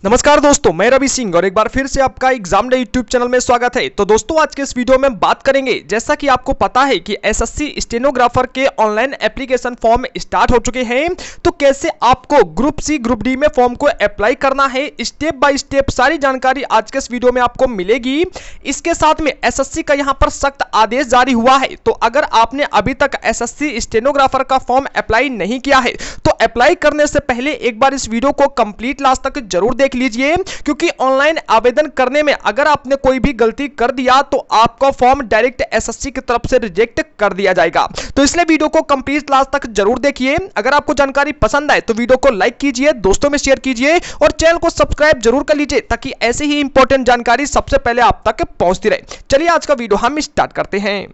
नमस्कार दोस्तों, मैं रवि सिंह और एक बार फिर से आपका एग्जाम डे यूट्यूब चैनल में स्वागत है। तो दोस्तों आज के इस वीडियो में बात करेंगे, जैसा कि आपको पता है कि एसएससी स्टेनोग्राफर के ऑनलाइन एप्लीकेशन फॉर्म स्टार्ट हो चुके हैं। तो कैसे आपको ग्रुप सी ग्रुप डी में फॉर्म को अप्लाई करना है, स्टेप बाय स्टेप सारी जानकारी आज के इस वीडियो में आपको मिलेगी। इसके साथ में एसएससी का यहाँ पर सख्त आदेश जारी हुआ है, तो अगर आपने अभी तक एसएससी स्टेनोग्राफर का फॉर्म अप्लाई नहीं किया है तो अप्लाई करने से पहले एक बार इस वीडियो को कंप्लीट लास्ट तक जरूर देख लीजिए, क्योंकि ऑनलाइन आवेदन करने में अगर आपने कोई भी गलती कर दिया तो आपका फॉर्म डायरेक्ट एसएससी की तरफ से रिजेक्ट कर दिया जाएगा। तो इसलिए वीडियो को कंप्लीट लास्ट तक जरूर देखिए। अगर आपको जानकारी पसंद आए तो वीडियो को लाइक कीजिए, दोस्तों में शेयर कीजिए और चैनल को सब्सक्राइब जरूर कर लीजिए, ताकि ऐसे ही इंपॉर्टेंट जानकारी सबसे पहले आप तक पहुंचती रहे। चलिए आज का वीडियो हम स्टार्ट करते हैं।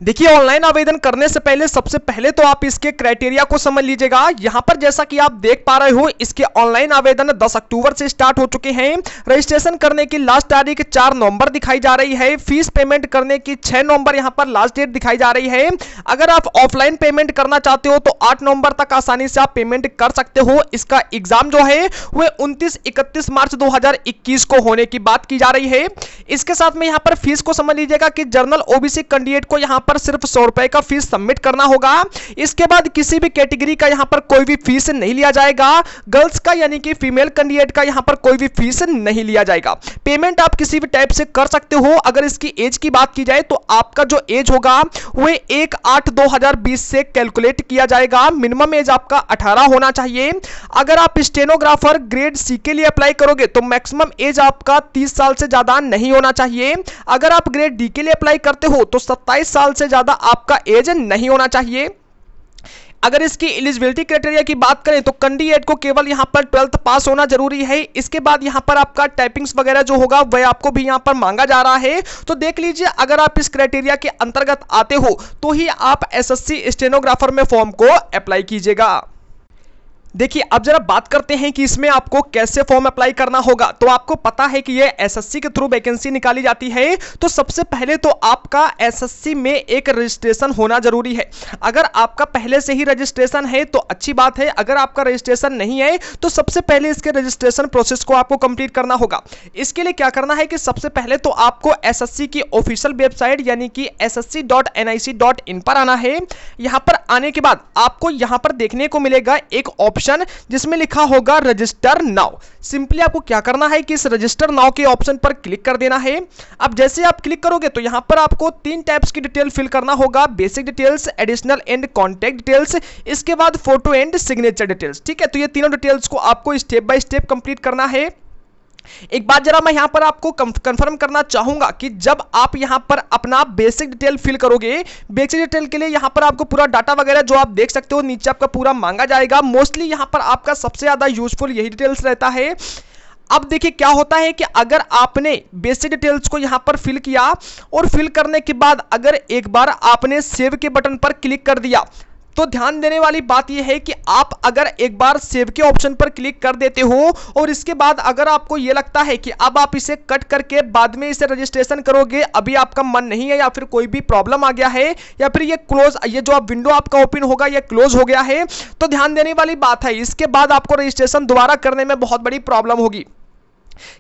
देखिए, ऑनलाइन आवेदन करने से पहले सबसे पहले तो आप इसके क्राइटेरिया को समझ लीजिएगा। यहां पर जैसा कि आप देख पा रहे हो, इसके ऑनलाइन आवेदन 10 अक्टूबर से स्टार्ट हो चुके हैं। रजिस्ट्रेशन करने की लास्ट तारीख 4 नवंबर दिखाई जा रही है। फीस पेमेंट करने की 6 नवंबर यहां पर लास्ट डेट दिखाई जा रही है। अगर आप ऑफलाइन पेमेंट करना चाहते हो तो 8 नवंबर तक आसानी से आप पेमेंट कर सकते हो। इसका एग्जाम जो है वह 29-31 मार्च 2021 को होने की बात की जा रही है। इसके साथ में यहां पर फीस को समझ लीजिएगा कि जनरल ओबीसी कैंडिडेट को यहां पर सिर्फ 100 रुपए का फीस सबमिट करना होगा। इसके बाद किसी भी कैटेगरी का यहां पर कोई भी फीस नहीं लिया जाएगा। गर्ल्स का यानी कि फीमेल कैंडिडेट का यहां पर कोई भी फीस नहीं लिया जाएगा। पेमेंट आप किसी भी टाइप से कर सकते हो। अगर इसकी एज की बात की जाए तो आपका जो एज होगा वह 1/8/2020 से कैलकुलेट किया जाएगा। मिनिमम एज आपका 18 होना चाहिए। अगर आप स्टेनोग्राफर ग्रेड सी के लिए अप्लाई करोगे तो मैक्सिमम एज आपका 30 साल से ज्यादा नहीं होना चाहिए। अगर आप ग्रेड डी के लिए अप्लाई करते हो तो 27 साल से ज्यादा आपका एज नहीं होना चाहिए। अगर इसकी एलिजिबिलिटी क्राइटेरिया की बात करें तो कैंडिडेट को केवल यहां पर 12th पास होना जरूरी है। इसके बाद यहां पर आपका टाइपिंग्स वगैरह जो होगा वह आपको भी यहां पर मांगा जा रहा है। तो देख लीजिए, अगर आप इस क्राइटेरिया के अंतर्गत आते हो तो ही आप एसएससी स्टेनोग्राफर में फॉर्म को अप्लाई कीजिएगा। देखिए, अब जरा बात करते हैं कि इसमें आपको कैसे फॉर्म अप्लाई करना होगा। तो आपको पता है कि ये एसएससी के थ्रू वैकेंसी निकाली जाती है। तो सबसे पहले तो आपका एसएससी में एक रजिस्ट्रेशन होना जरूरी है। अगर आपका पहले से ही रजिस्ट्रेशन है तो अच्छी बात है। अगर आपका रजिस्ट्रेशन नहीं है तो सबसे पहले इसके रजिस्ट्रेशन प्रोसेस को आपको कंप्लीट करना होगा। इसके लिए क्या करना है कि सबसे पहले तो आपको एसएससी की ऑफिशियल वेबसाइट यानी कि ssc.nic.in पर आना है। यहां पर आने के बाद आपको यहां पर देखने को मिलेगा एक ऑप्शन जिसमें लिखा होगा रजिस्टर नाउ। सिंपली आपको क्या करना है कि इस रजिस्टर नाउ के ऑप्शन पर क्लिक कर देना है। अब जैसे आप क्लिक करोगे तो यहां पर आपको 3 टाइप्स की डिटेल फिल करना होगा: basic details, additional and contact details, इसके बाद फोटो एंड सिग्नेचर डिटेल्स। ठीक है, तो ये तीनों डिटेल्स को आपको स्टेप बाय स्टेप कंप्लीट करना है। एक बात जरा मैं यहां पर आपको कंफर्म करना चाहूंगा कि जब आप यहां पर अपना बेसिक डिटेल फिल करोगे, बेसिक डिटेल के लिए यहां पर आपको पूरा डाटा वगैरह जो आप देख सकते हो नीचे आपका पूरा मांगा जाएगा। मोस्टली यहां पर आपका सबसे ज्यादा यूजफुल यही डिटेल्स रहता है। अब देखिए क्या होता है कि अगर आपने बेसिक डिटेल्स को यहां पर फिल किया और फिल करने के बाद अगर एक बार आपने सेव के बटन पर क्लिक कर दिया तो ध्यान देने वाली बात यह है कि आप अगर एक बार सेव के ऑप्शन पर क्लिक कर देते हो और इसके बाद अगर आपको यह लगता है कि अब आप इसे कट करके बाद में इसे रजिस्ट्रेशन करोगे, अभी आपका मन नहीं है या फिर कोई भी प्रॉब्लम आ गया है या फिर ये जो आप विंडो आपका ओपन होगा ये क्लोज हो गया है, तो ध्यान देने वाली बात है इसके बाद आपको रजिस्ट्रेशन दोबारा करने में बहुत बड़ी प्रॉब्लम होगी।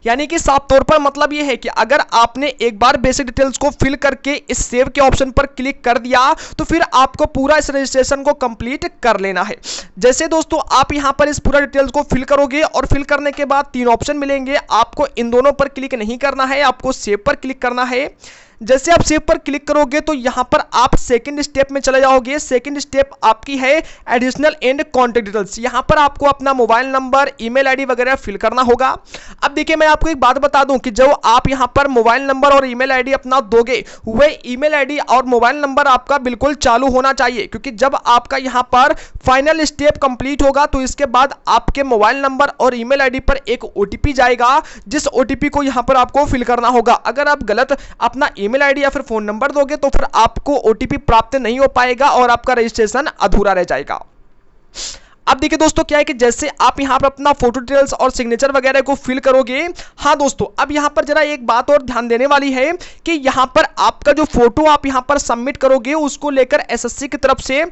यानी कि साफ तौर पर मतलब यह है कि अगर आपने एक बार बेसिक डिटेल्स को फिल करके इस सेव के ऑप्शन पर क्लिक कर दिया तो फिर आपको पूरा इस रजिस्ट्रेशन को कंप्लीट कर लेना है। जैसे दोस्तों आप यहां पर इस पूरा डिटेल्स को फिल करोगे और फिल करने के बाद 3 ऑप्शन मिलेंगे। आपको इन दोनों पर क्लिक नहीं करना है, आपको सेव पर क्लिक करना है। जैसे आप सेव पर क्लिक करोगे तो यहां पर आप सेकंड स्टेप में चले जाओगे। सेकंड स्टेप आपकी है एडिशनल एंड कॉन्टैक्ट डिटेल्स। यहां पर आपको अपना मोबाइल नंबर, ईमेल आईडी वगैरह फिल करना होगा। अब देखिए, मैं आपको एक बात बता दूं कि जब आप यहां पर मोबाइल नंबर और ईमेल आईडी अपना दोगे, वह ईमेल आईडी और मोबाइल नंबर आपका बिल्कुल चालू होना चाहिए, क्योंकि जब आपका यहां पर फाइनल स्टेप कंप्लीट होगा तो इसके बाद आपके मोबाइल नंबर और ईमेल आईडी पर एक ओटीपी जाएगा, जिस ओटीपी को यहां पर आपको फिल करना होगा। अगर आप गलत अपना ईमेल आईडी या फिर फोन नंबर दोगे तो फिर आपको ओटीपी प्राप्त नहीं हो पाएगा और आपका रजिस्ट्रेशन अधूरा रह जाएगा। अब देखिए दोस्तों, क्या है कि जैसे आप यहां पर अपना फोटो डिटेल्स और सिग्नेचर वगैरह को फिल करोगे, हाँ दोस्तों, अब यहां पर जरा एक बात और ध्यान देने वाली है कि यहां पर आपका जो फोटो आप यहां पर सबमिट करोगे उसको लेकर एसएससी की तरफ से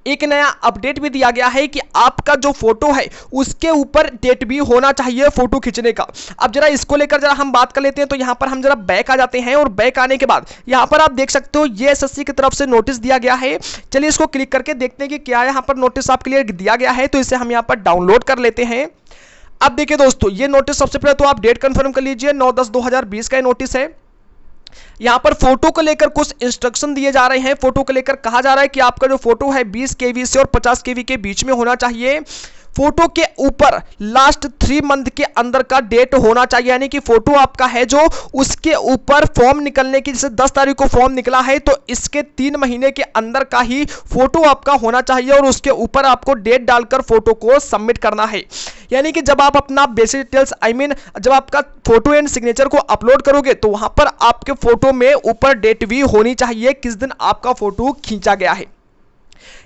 एक नया अपडेट भी दिया गया है कि आपका जो फोटो है उसके ऊपर डेट भी होना चाहिए फोटो खींचने का। अब जरा इसको लेकर जरा हम बात कर लेते हैं। तो यहां पर हम जरा बैक आ जाते हैं और बैक आने के बाद यहां पर आप देख सकते हो ये एसएससी की तरफ से नोटिस दिया गया है। चलिए इसको क्लिक करके देखते हैं कि क्या यहां पर नोटिस आपके लिए दिया गया है। तो इसे हम यहां पर डाउनलोड कर लेते हैं। अब देखिए दोस्तों, ये नोटिस सबसे पहले तो आप डेट कंफर्म कर लीजिए, 9/10/2020 का नोटिस है। यहां पर फोटो को लेकर कुछ इंस्ट्रक्शन दिए जा रहे हैं। फोटो को लेकर कहा जा रहा है कि आपका जो फोटो है 20 केवी से और 50 केवी के बीच में होना चाहिए। फोटो के ऊपर लास्ट 3 मंथ के अंदर का डेट होना चाहिए, यानी कि फोटो आपका है जो उसके ऊपर फॉर्म निकलने की, जैसे 10 तारीख को फॉर्म निकला है तो इसके 3 महीने के अंदर का ही फोटो आपका होना चाहिए और उसके ऊपर आपको डेट डालकर फोटो को सबमिट करना है। यानी कि जब आप अपना बेसिक डिटेल्स जब आपका फोटो एंड सिग्नेचर को अपलोड करोगे तो वहां पर आपके फोटो में ऊपर डेट भी होनी चाहिए किस दिन आपका फोटो खींचा गया है।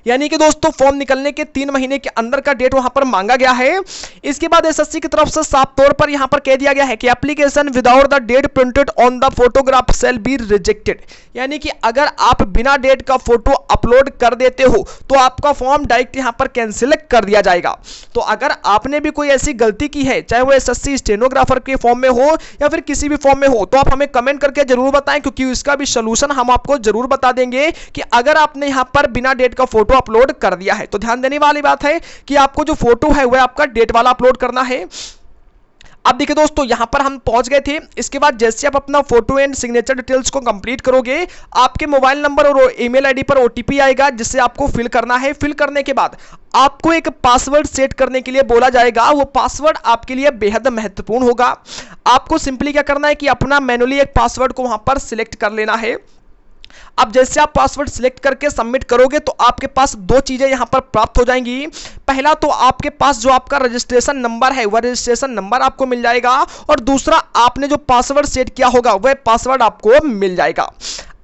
यानी कि दोस्तों फॉर्म निकलने के 3 महीने के अंदर का डेट वहां पर मांगा गया है। इसके बाद एसएससी की तरफ से साफ तौर पर यहां पर कह दिया गया है कि application without the date printed on the photograph shall be rejected. यानी कि अगर आप बिना डेट का फोटो अपलोड कर देते हो तो आपका फॉर्म डायरेक्ट यहां पर कैंसिल कर दिया जाएगा। तो अगर आपने भी कोई ऐसी गलती की है, चाहे वो एसएससी स्टेनोग्राफर के फॉर्म में हो या फिर किसी भी फॉर्म में हो, तो आप हमें कमेंट करके जरूर बताएं, क्योंकि इसका भी सोल्यूशन हम आपको जरूर बता देंगे कि अगर आपने यहां पर बिना डेट का फोटो अपलोड कर दिया है। तो ध्यान देने वाली बात है कि आपको जो फोटो है वह आपका डेट वाला अपलोड करना है। अब देखिए दोस्तों, यहां पर हम पहुंच गए थे। इसके बाद जैसे आप अपना फोटो एंड सिग्नेचर डिटेल्स को कंप्लीट करोगे, आपके मोबाइल नंबर और ईमेल आईडी पर ओटीपी आएगा जिससे आपको फिल करना है। फिल करने के बाद आपको एक पासवर्ड सेट करने के लिए बोला जाएगा। वो पासवर्ड आपके लिए बेहद महत्वपूर्ण होगा। आपको सिंपली क्या करना है कि अपना मैनुअली एक पासवर्ड को वहां पर सिलेक्ट कर लेना है। अब जैसे आप पासवर्ड सिलेक्ट करके सबमिट करोगे तो आपके पास 2 चीजें यहां पर प्राप्त हो जाएंगी। पहला तो आपके पास जो आपका रजिस्ट्रेशन नंबर है वह रजिस्ट्रेशन नंबर आपको मिल जाएगा और दूसरा आपने जो पासवर्ड सेट किया होगा वह पासवर्ड आपको मिल जाएगा।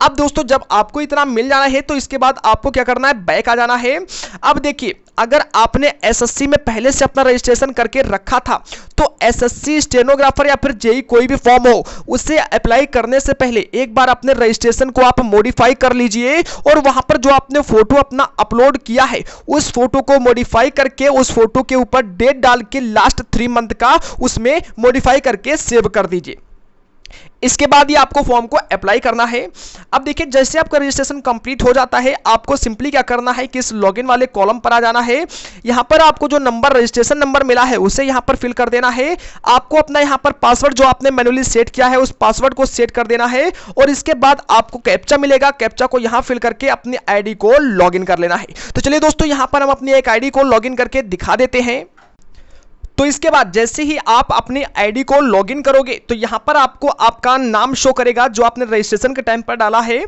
अब दोस्तों जब आपको इतना मिल जाना है तो इसके बाद आपको क्या करना है, बैक आ जाना है। अब देखिए, अगर आपने एसएससी में पहले से अपना रजिस्ट्रेशन करके रखा था तो एसएससी स्टेनोग्राफर या फिर जेई कोई भी फॉर्म हो उसे अप्लाई करने से पहले एक बार अपने रजिस्ट्रेशन को आप मॉडिफाई कर लीजिए और वहां पर जो आपने फोटो अपना अपलोड किया है उस फोटो को मॉडिफाई करके उस फोटो के ऊपर डेट डाल के लास्ट 3 मंथ का उसमें मॉडिफाई करके सेव कर दीजिए। इसके बाद ही आपको फॉर्म को अप्लाई करना है। अब देखिए, जैसे आपका रजिस्ट्रेशन कंप्लीट हो जाता है आपको सिंपली क्या करना है कि इस लॉगिन वाले कॉलम पर आ जाना है। यहां पर आपको जो नंबर रजिस्ट्रेशन नंबर मिला है उसे यहां पर फिल कर देना है। आपको अपना यहां पर पासवर्ड जो आपने मैन्युअली सेट किया है उस पासवर्ड को सेट कर देना है और इसके बाद आपको कैप्चा मिलेगा। कैप्चा को यहां फिल करके अपनी आईडी को लॉगिन कर लेना है। तो चलिए दोस्तों, यहां पर हम अपनी एक आईडी को लॉगिन करके दिखा देते हैं। तो इसके बाद जैसे ही आप अपनी आईडी को लॉगिन करोगे तो यहां पर आपको आपका नाम शो करेगा जो आपने रजिस्ट्रेशन के टाइम पर डाला है।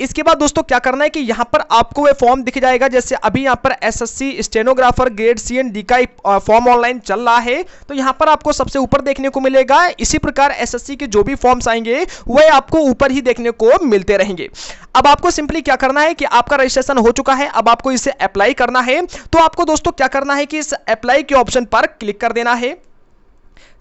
इसके बाद दोस्तों क्या करना है कि यहां पर आपको वह फॉर्म दिख जाएगा। जैसे अभी यहां पर SSC stenographer grade C and D का फॉर्म ऑनलाइन चल रहा है तो यहां पर आपको सबसे ऊपर देखने को मिलेगा। इसी प्रकार एसएससी के जो भी फॉर्म्स आएंगे वह आपको ऊपर ही देखने को मिलते रहेंगे। अब आपको सिंपली क्या करना है कि आपका रजिस्ट्रेशन हो चुका है, अब आपको इसे अप्लाई करना है। तो आपको दोस्तों क्या करना है कि इस अप्लाई के ऑप्शन पर क्लिक कर देना है।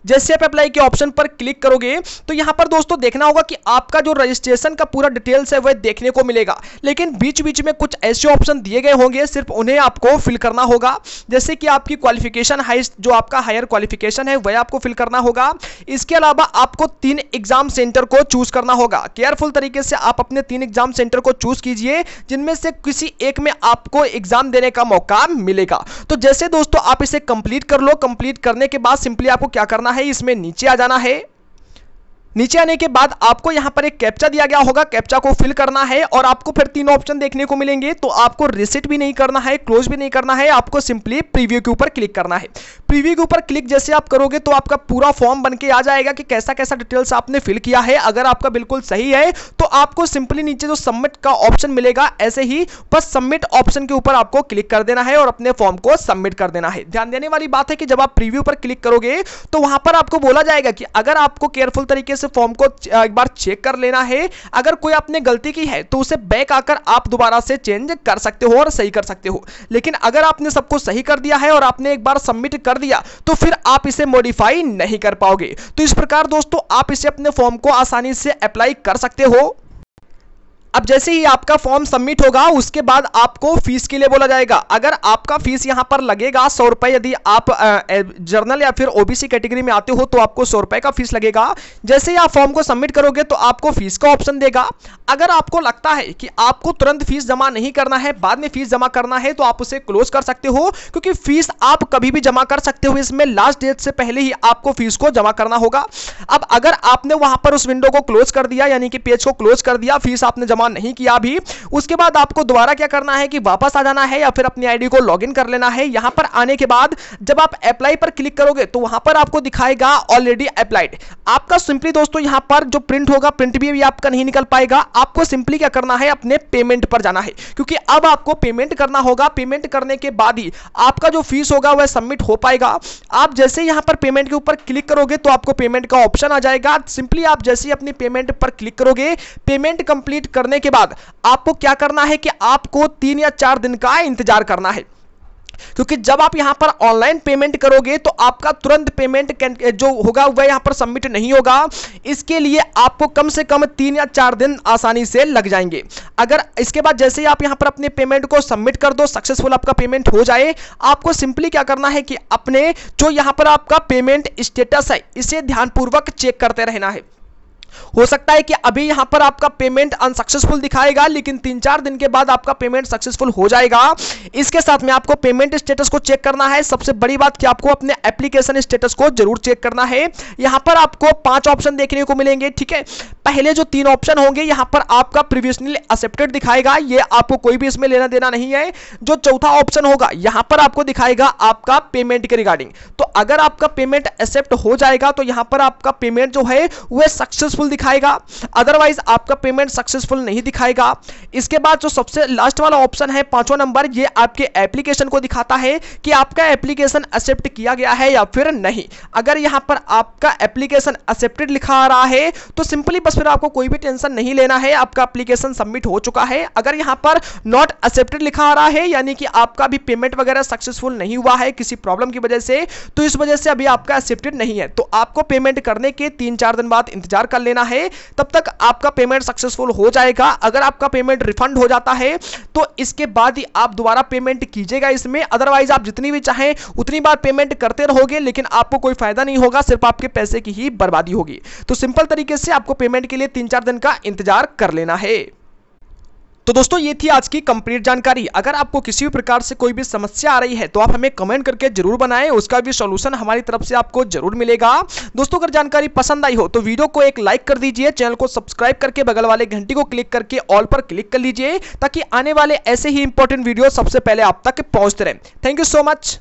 जैसे आप अप्लाई के ऑप्शन पर क्लिक करोगे तो यहां पर दोस्तों देखना होगा कि आपका जो रजिस्ट्रेशन का पूरा डिटेल्स है वह देखने को मिलेगा, लेकिन बीच बीच में कुछ ऐसे ऑप्शन दिए गए होंगे सिर्फ उन्हें आपको फिल करना होगा। जैसे कि आपकी क्वालिफिकेशन जो आपका हायर क्वालिफिकेशन है वह आपको फिल करना होगा। इसके अलावा आपको 3 एग्जाम सेंटर को चूज करना होगा। केयरफुल तरीके से आप अपने 3 एग्जाम सेंटर को चूज कीजिए जिनमें से किसी एक में आपको एग्जाम देने का मौका मिलेगा। तो जैसे दोस्तों आप इसे कंप्लीट कर लो। कंप्लीट करने के बाद सिंपली आपको क्या करना है, इसमें नीचे आ जाना है। नीचे आने के बाद आपको यहां पर एक कैप्चा दिया गया होगा, कैप्चा को फिल करना है और आपको फिर 3 ऑप्शन देखने को मिलेंगे। तो आपको रिसेट भी नहीं करना है, क्लोज भी नहीं करना है, आपको सिंपली प्रीव्यू के ऊपर क्लिक करना है। प्रीव्यू के ऊपर क्लिक जैसे आप करोगे तो आपका पूरा फॉर्म बनके आ जाएगा कि कैसा कैसा डिटेल्स आपने फिल किया है। अगर आपका बिल्कुल सही है तो आपको सिंपली नीचे जो सबमिट का ऑप्शन मिलेगा ऐसे ही बस सबमिट ऑप्शन के ऊपर आपको क्लिक कर देना है और अपने फॉर्म को सबमिट कर देना है। ध्यान देने वाली बात है कि जब आप प्रीव्यू पर क्लिक करोगे तो वहां पर आपको बोला जाएगा कि अगर आपको केयरफुल तरीके से फॉर्म को एक बार चेक कर लेना है, अगर कोई आपने गलती की है तो उसे बैक आकर आप दोबारा से चेंज कर सकते हो और सही कर सकते हो। लेकिन अगर आपने सबको सही कर दिया है और आपने एक बार सबमिट कर दिया तो फिर आप इसे मॉडिफाई नहीं कर पाओगे। तो इस प्रकार दोस्तों आप इसे अपने फॉर्म को आसानी से अप्लाई कर सकते हो। अब जैसे ही आपका फॉर्म सबमिट होगा उसके बाद आपको फीस के लिए बोला जाएगा। अगर आपका फीस यहां पर लगेगा 100 रुपए, यदि आप जर्नल या फिर ओबीसी कैटेगरी में आते हो तो आपको 100 रुपए का फीस लगेगा। जैसे ही आप फॉर्म को सबमिट करोगे तो आपको फीस का ऑप्शन देगा। अगर आपको लगता है कि आपको तुरंत फीस जमा नहीं करना है, बाद में फीस जमा करना है, तो आप उसे क्लोज कर सकते हो, क्योंकि फीस आप कभी भी जमा कर सकते हो। इसमें लास्ट डेट से पहले ही आपको फीस को जमा करना होगा। अब अगर आपने वहां पर उस विंडो को क्लोज कर दिया, यानी कि पेज को क्लोज कर दिया, फीस आपने जमा नहीं किया अभी, उसके बाद आपको दोबारा क्या करना है कि वापस आ जाना है या फिर अपनी आईडी को लॉगिन कर लेना है। यहां पर आने के बाद जब आप अप्लाई पर क्लिक करोगे तो वहां पर आपको दिखाएगा ऑलरेडी अप्लाइड। आपका सिंपली दोस्तों यहां पर जो प्रिंट होगा, प्रिंट भी आपका नहीं निकल पाएगा। आपको सिंपली क्या करना है, अपने पेमेंट पर जाना है, क्योंकि अब आपको पेमेंट करना होगा। पेमेंट करने के बाद ही आपका जो फीस होगा वह सबमिट हो पाएगा। आप जैसे यहां पर पेमेंट के ऊपर क्लिक करोगे तो आपको पेमेंट का ऑप्शन आ जाएगा। सिंपली आप जैसे ही अपनी पेमेंट पर क्लिक करोगे, पेमेंट कंप्लीट करने के बाद आपको क्या करना है कि आपको 3 या 4 दिन का इंतजार करना है, क्योंकि जब आप यहां पर ऑनलाइन पेमेंट करोगे तो आपका तुरंत पेमेंट जो होगा वह यहां पर सबमिट नहीं होगा। इसके लिए आपको कम से कम 3 या 4 दिन आसानी से लग जाएंगे। अगर इसके बाद जैसे ही आप यहां पर अपने पेमेंट को सबमिट कर दो, सक्सेसफुल आपका पेमेंट हो जाए, आपको सिंपली क्या करना है कि अपने जो यहां पर आपका पेमेंट स्टेटस है इसे ध्यानपूर्वक चेक करते रहना है। हो सकता है कि अभी यहां पर आपका पेमेंट अनसक्सेसफुल दिखाएगा, लेकिन 3-4 दिन के बाद आपका पेमेंट सक्सेसफुल हो जाएगा। इसके साथ में आपको पेमेंट स्टेटस को चेक करना है। सबसे बड़ी बात कि आपको अपने एप्लीकेशन स्टेटस को जरूर चेक करना है। यहां पर आपको 5 ऑप्शन देखने को मिलेंगे, ठीक है। पहले जो 3 ऑप्शन होंगे, यहां पर आपका प्रीवियसली एक्सेप्टेड दिखाएगा, ये आपको कोई भी इसमें लेना देना नहीं है। जो चौथा ऑप्शन होगा, यहां पर आपको दिखाएगा आपका पेमेंट के रिगार्डिंग। तो अगर आपका पेमेंट एक्सेप्ट हो जाएगा तो यहां पर आपका पेमेंट जो है वह सक्सेसफुल दिखाएगा, अदरवाइज आपका पेमेंट सक्सेसफुल नहीं दिखाएगा। इसके बाद जो सबसे लास्ट वाला ऑप्शन है 5वां नंबर, ये आपके एप्लीकेशन को दिखाता है कि आपका एप्लीकेशन एक्सेप्ट किया गया है या फिर नहीं। अगर यहां पर आपका एप्लीकेशन एक्सेप्टेड लिखा आ रहा है तो सिंपली बस फिर आपको कोई भी टेंशन नहीं लेना है, आपका एप्लीकेशन सबमिट हो चुका है। अगर यहां पर नॉट एक्सेप्टेड लिखा आ रहा है, यानी कि आपका भी पेमेंट वगैरह सक्सेसफुल नहीं हुआ है किसी प्रॉब्लम की वजह से, तो इस वजह से अभी आपका एक्सेप्टेड नहीं है, तो आपको पेमेंट करने के 3-4 दिन बाद इंतजार कर लेना है। तब तक आपका पेमेंट सक्सेसफुल हो जाएगा। अगर आपका पेमेंट रिफंड हो जाता है तो इसके बाद ही आप दोबारा पेमेंट कीजिएगा इसमें, अदरवाइज आप जितनी भी चाहें उतनी बार पेमेंट करते रहोगे, लेकिन आपको कोई फायदा नहीं होगा, सिर्फ आपके पैसे की ही बर्बादी होगी। तो सिंपल तरीके से आपको पेमेंट के लिए 3-4 दिन का इंतजार कर लेना है। तो दोस्तों ये थी आज की कंप्लीट जानकारी। अगर आपको किसी भी प्रकार से कोई भी समस्या आ रही है तो आप हमें कमेंट करके जरूर बनाएं, उसका भी सॉल्यूशन हमारी तरफ से आपको जरूर मिलेगा। दोस्तों अगर जानकारी पसंद आई हो तो वीडियो को एक लाइक कर दीजिए, चैनल को सब्सक्राइब करके बगल वाले घंटी को क्लिक करके ऑल पर क्लिक कर लीजिए, ताकि आने वाले ऐसे ही इंपॉर्टेंट वीडियो सबसे पहले आप तक पहुंचते रहें। Thank you so much.